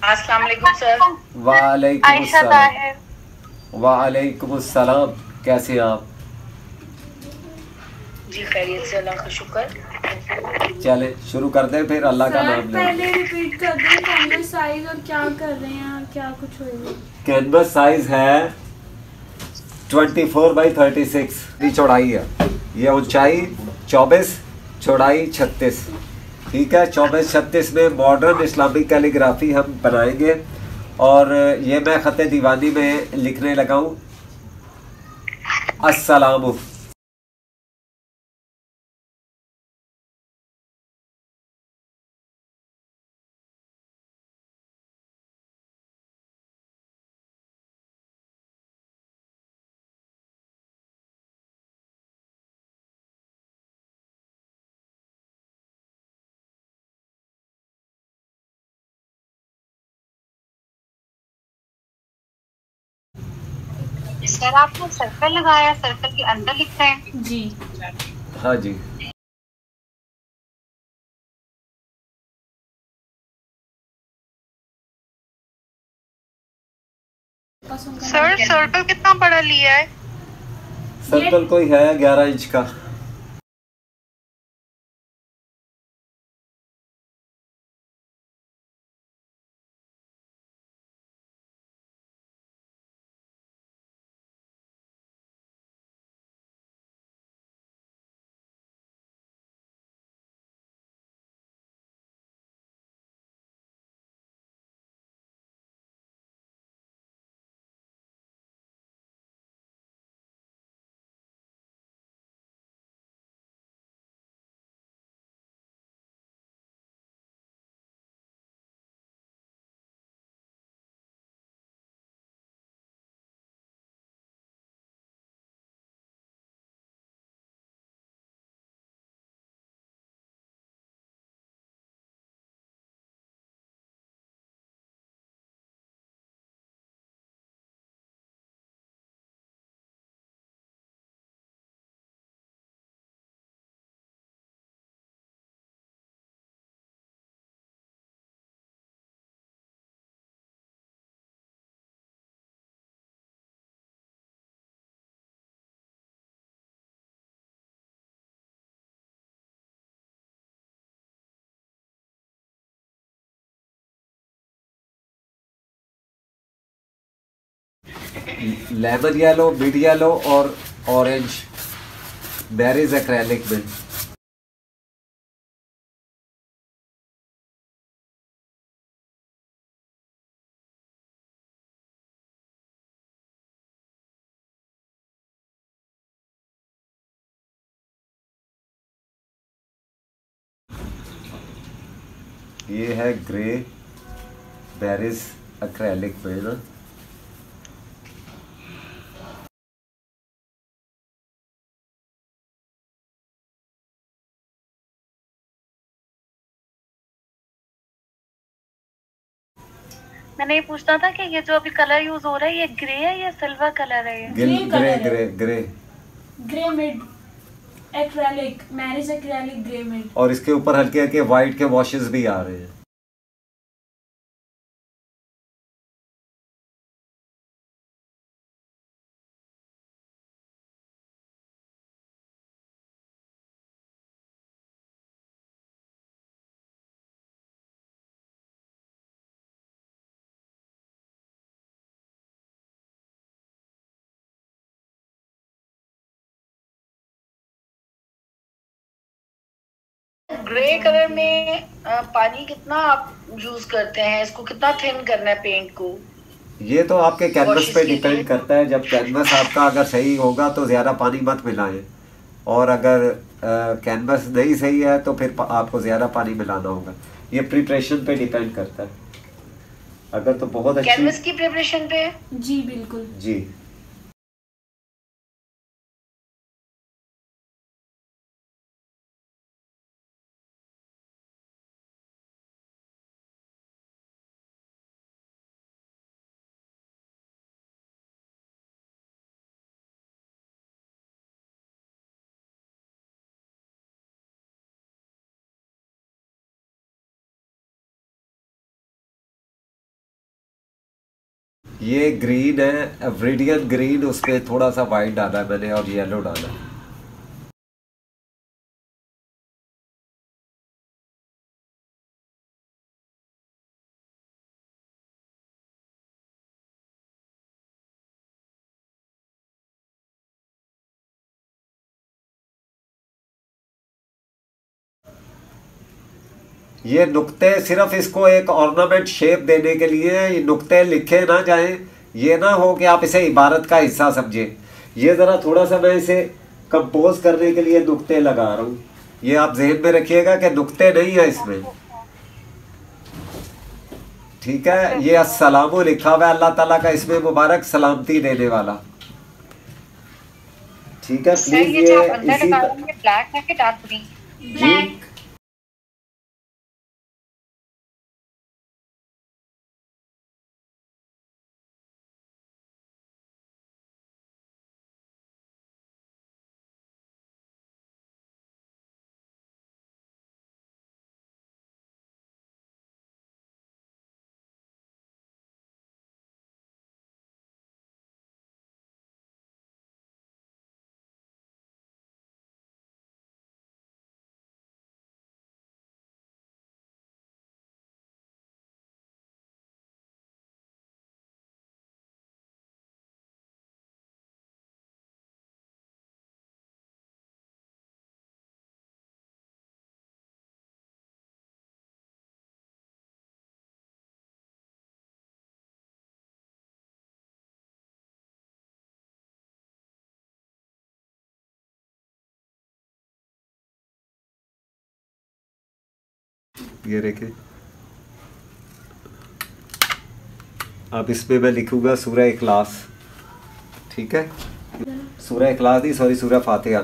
अस्सलाम वालेकुम सर। वालेकुम आयशा अस्सलाम। ताहिर। वालेकुम अस्सलाम। कैसे हैं आप? जी खैरियत से, अल्लाह का शुक्र। चले शुरू कर दें फिर अल्लाह का सर नाम पहले लेके। रिपीट कर दें कैनवस साइज और क्या कर रहे हैं और क्या कुछ होएगा। कैनवस साइज है 24 बाई 36 की चौड़ाई है। ये ऊंचाई 24, चौड़ाई 36। ठीक है, 24-36 में मॉडर्न इस्लामिक कैलीग्राफी हम बनाएंगे। और ये मैं ख़त दीवानी में लिखने लगा हूँ अस्सलाम। सर आपने सर्कल लगाया, सर्कल के अंदर लिखना है। जी हाँ जी। सर सर्कल कितना बड़ा लिया है? सर्कल कोई है 11 इंच का। लेमन येलो, मिड येलो और ऑरेंज बेरीज एक्रेलिक में। ये है ग्रे बेरीज एक्रेलिक में ना। मैंने ये पूछना था कि ये जो अभी कलर यूज हो रहा है, ये ग्रे है या सिल्वर कलर है? ये ग्रे ग्रे कलर है। Grey grey. Grey mid acrylic marriage acrylic grey mid. और इसके ऊपर हल्के हल्के वाइट के वॉशेस भी आ रहे हैं। ग्रे कलर में पानी कितना आप यूज करते हैं? इसको कितना थिन करना है पेंट को? ये तो आपके कैनवस वॉशेस पे के लिए डिपेंड करता है। जब कैनवस आपका अगर सही होगा तो ज़्यादा पानी मत मिलाएं। और अगर कैनवस नहीं सही है तो फिर आपको ज़्यादा पानी मिलाना होगा। ये प्रिपरेशन पे डिपेंड करता है। अगर तो बहुत अच्छी। कैनवस की प्रिपरेशन पे। जी बिल्कुल। जी। ये ग्रीन है, एवरिडियन ग्रीन, उसमें थोड़ा सा वाइट डाला है मैंने और येलो डाला है। ये नुक्ते सिर्फ इसको एक ऑर्नामेंट शेप देने के लिए, ये नुक्ते लिखे ना जाएं, ये ना हो कि आप इसे इबारत का हिस्सा समझे। ये ज़रा थोड़ा सा मैं इसे कंपोज करने के लिए नुक्ते लगा रहा हूँ। ये आप जहन में रखिएगा कि नुक्ते नहीं है इसमें, ठीक है। ये अस्सलामु लिखा हुआ है, अल्लाह ताला का इसमें मुबारक, सलामती देने वाला, ठीक है। प्लीज ये इसी ब्लैक है कि डार्क ग्रीन? ब्लैक। ये देखें, अब इसमें मैं लिखूंगा सूरह इखलास, ठीक है। सूरह इखलास नहीं, सॉरी, सूरह फातिहा।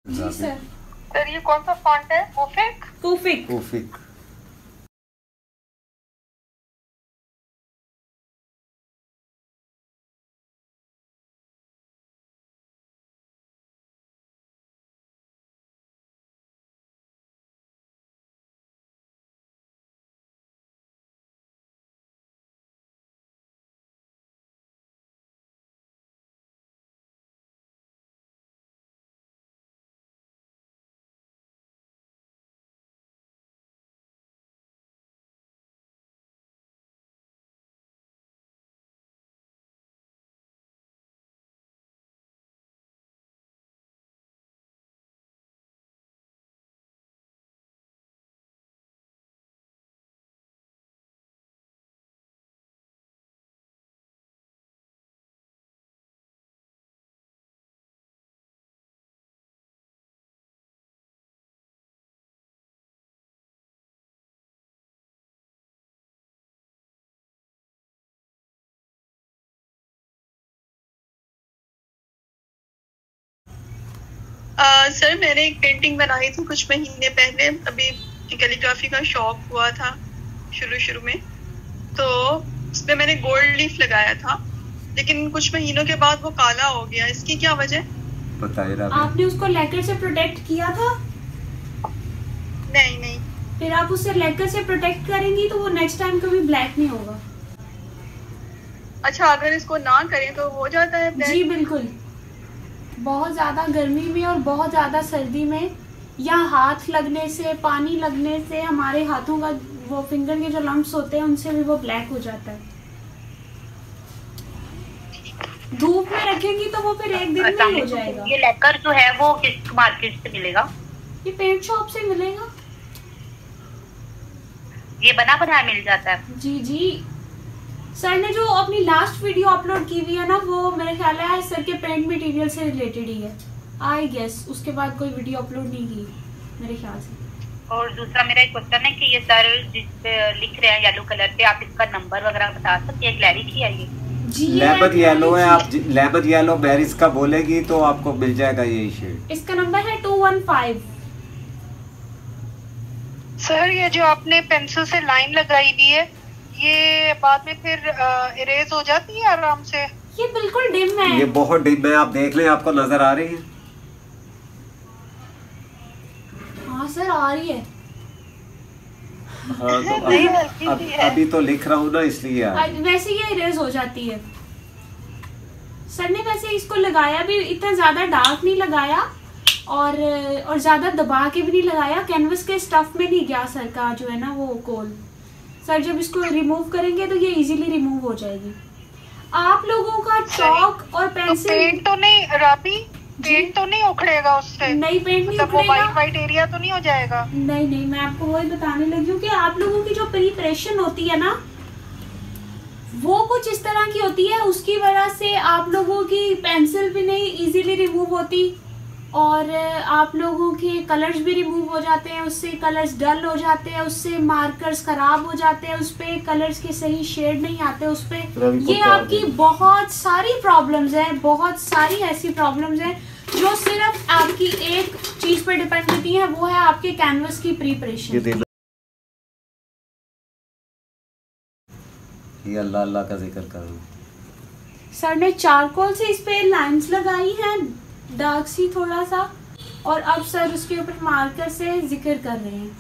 जी सर। सर ये कौन सा फॉन्ट है? कुफिक? कुफिक। कुफिक। सर मैंने एक पेंटिंग बनाई थी कुछ महीने पहले, अभी कैलीग्राफी का शौक हुआ था शुरू में, तो उसमें मैंने गोल्ड लीफ लगाया था, लेकिन कुछ महीनों के बाद वो काला हो गया। इसकी क्या वजह? बताइए। आपने उसको लैकर से प्रोटेक्ट किया था? नहीं। फिर आप उसे लैकर से प्रोटेक्ट करेंगी तो वो नेक्स्ट टाइम कभी ब्लैक नहीं होगा। अच्छा, अगर इसको ना करें तो हो जाता है ब्लैक? जी बिल्कुल। बहुत ज़्यादा गर्मी में और बहुत ज़्यादा सर्दी में या हाथ लगने से, पानी लगने से हमारे हाथों का वो फिंगर के जो लम्प्स होते हैं उनसे भी वो ब्लैक हो जाता है। धूप में रखेंगी तो वो फिर एक दिन में ही हो जाएगा। ये लेकर जो है वो किस मार्केट से मिलेगा? ये पेंट शॉप से मिलेगा। ये बना बनाया मिल जाता है? जी। सर ने जो अपनी लास्ट वीडियो अपलोड की हुई है ना, वो मेरे ख्याल है सर के पेंट मटेरियल से रिलेटेड ही है, आई गेस। उसके बाद कोई वीडियो अपलोड नहीं की मेरे ख्याल से। और दूसरा मेरा एक क्वेश्चन है कि ये सर जिस पे लिख रहे हैं येलो कलर पे, आप इसका नंबर वगैरह बता सकते हैं? क्लैरिटी है ये? जी, लेमन येलो है। आप लेमन येलो मैरिज का बोलेगी तो आपको मिल जाएगा यही शेड। इसका नंबर है 215। सर ये जो आपने पेंसिल से लाइन लगाई हुई है, ये बाद में फिर इरेज हो जाती है आराम से? ये बिल्कुल डिम है। ये बहुत डिम है, आप देख लें, आपको नजर आ रही है? सर आ रही है। हाँ तो नहीं, हल्की सी है। अभी तो लिख रहा हूँ ना, इसलिए वैसे ये इरेज हो जाती है। सर ने वैसे इसको लगाया भी इतना ज्यादा डार्क नहीं लगाया और ज्यादा दबा के भी नहीं लगाया, कैनवस के स्टफ में नहीं गया सर का जो है ना वो कोल। सर जब इसको रिमूव करेंगे तो ये इजीली रिमूव हो जाएगी। आप लोगों का चॉक और तो पेंसिल पेंट तो नहीं राबी, पेंट तो नहीं उखड़ेगा उससे? नहीं, पेंट नहीं मतलब वो उखड़ेगा। वाइट वाइट एरिया तो नहीं हो जाएगा? नहीं नहीं, मैं आपको वही बताने लगी हूँ कि आप लोगों की जो प्रिपरेशन होती है ना वो कुछ इस तरह की होती है, उसकी वजह से आप लोगों की पेंसिल भी नहीं इजीली रिमूव होती और आप लोगों के कलर्स भी रिमूव हो जाते हैं, उससे कलर्स डल हो जाते हैं, उससे मार्कर्स खराब हो जाते हैं, उस पे कलर्स के सही शेड नहीं आते उस पे। ये आपकी बहुत सारी प्रॉब्लम्स हैं, बहुत सारी ऐसी प्रॉब्लम्स हैं जो सिर्फ आपकी एक चीज पर डिपेंड करती है, वो है आपके कैनवस की प्रिपरेशन। ये अल्लाह अल्लाह का जिक्र करो। सर ने चारकोल से इस पे लाइंस लगाई हैं डार्क सी थोड़ा सा, और अब सर उसके ऊपर मार्कर से जिक्र कर रहे हैं।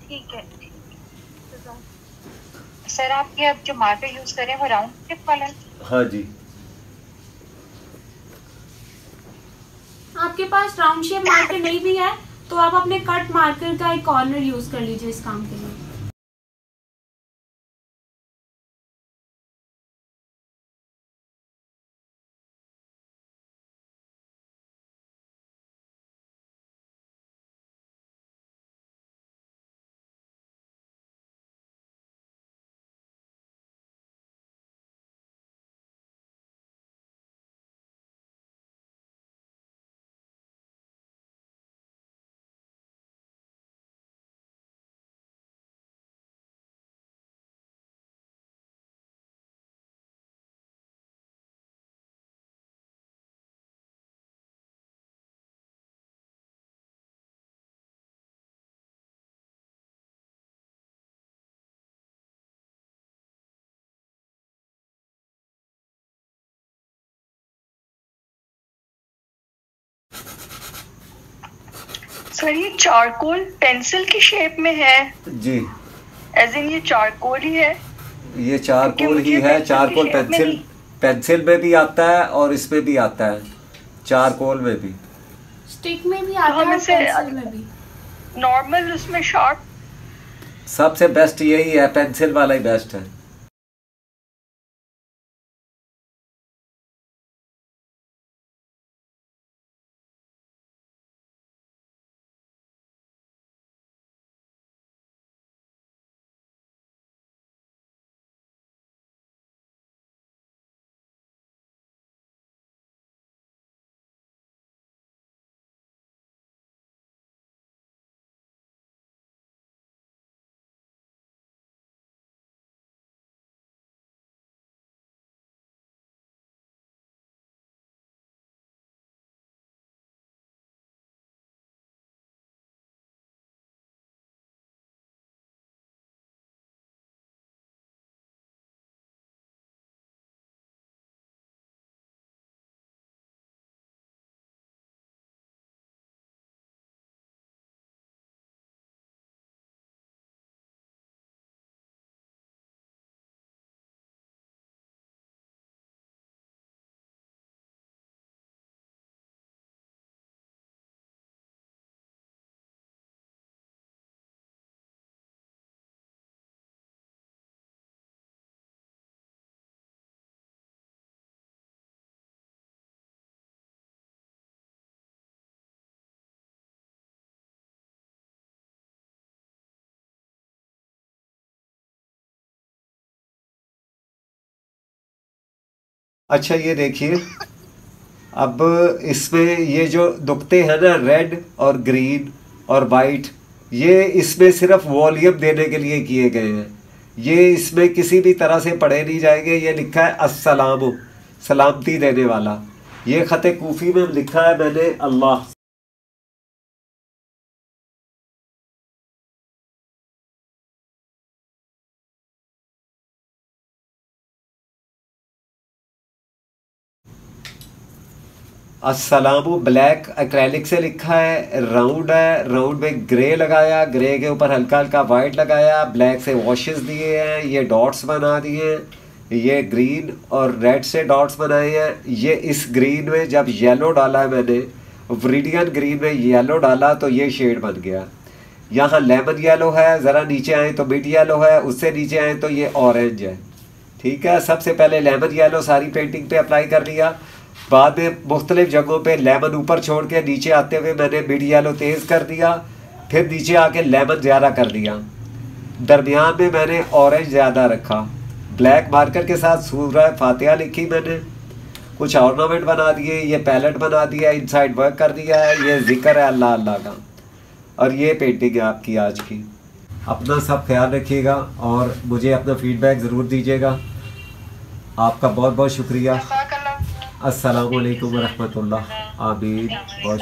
ठीक है। सर आप ये अब जो मार्कर यूज करें वो राउंड टिप वाला है? हाँ जी। आपके पास राउंड शेप मार्कर नहीं भी है तो आप अपने कट मार्कर का एक कॉर्नर यूज कर लीजिए इस काम के लिए। सर ये चारकोल पेंसिल की शेप में है? जी, एज इन ये चारकोल ही है? ये चारकोल ही है। चारकोल पेंसिल, पेंसिल में भी आता है और इसमें भी आता है, चारकोल में भी, स्टिक में भी आता है, पेंसिल में भी। नॉर्मल उसमें शार्प सबसे बेस्ट यही है, पेंसिल वाला ही बेस्ट है। अच्छा ये देखिए, अब इसमें ये जो नुक्ते हैं ना, रेड और ग्रीन और वाइट, ये इसमें सिर्फ वॉल्यूम देने के लिए किए गए हैं। ये इसमें किसी भी तरह से पढ़े नहीं जाएंगे। ये लिखा है अस्सलाम, सलामती देने वाला। ये ख़त कूफी में लिखा है मैंने अल्लाह। अस्सलामु ब्लैक एक्रेलिक से लिखा है, राउंड है, राउंड में ग्रे लगाया, ग्रे के ऊपर हल्का हल्का वाइट लगाया, ब्लैक से वॉशेस दिए हैं, ये डॉट्स बना दिए हैं, ये ग्रीन और रेड से डॉट्स बनाए हैं। ये इस ग्रीन में जब येलो डाला है मैंने, वरिडियन ग्रीन में येलो डाला तो ये शेड बन गया। यहाँ लेमन येलो है, ज़रा नीचे आए तो मिड येलो है, उससे नीचे आए तो ये ऑरेंज है। ठीक है, सबसे पहले लेमन येलो सारी पेंटिंग पे अप्लाई कर लिया। बाद में मुख्तलिफ जगहों पे लेमन ऊपर छोड़ के नीचे आते हुए मैंने मिड येलो तेज़ कर दिया, फिर नीचे आके लेमन ज़्यादा कर दिया, दरमियान में मैंने ऑरेंज ज़्यादा रखा। ब्लैक मार्कर के साथ सूरह फातिहा लिखी मैंने, कुछ ऑर्नामेंट बना दिए, ये पैलेट बना दिया, इनसाइड वर्क कर दिया है, ये जिक्र है अल्लाह अल्लाह का। और ये पेंटिंग है आपकी आज की। अपना सब ख्याल रखिएगा और मुझे अपना फीडबैक ज़रूर दीजिएगा। आपका बहुत बहुत शुक्रिया। अस्सलामु अलैकुम वरहमतुल्लाह। आमीन। बहुत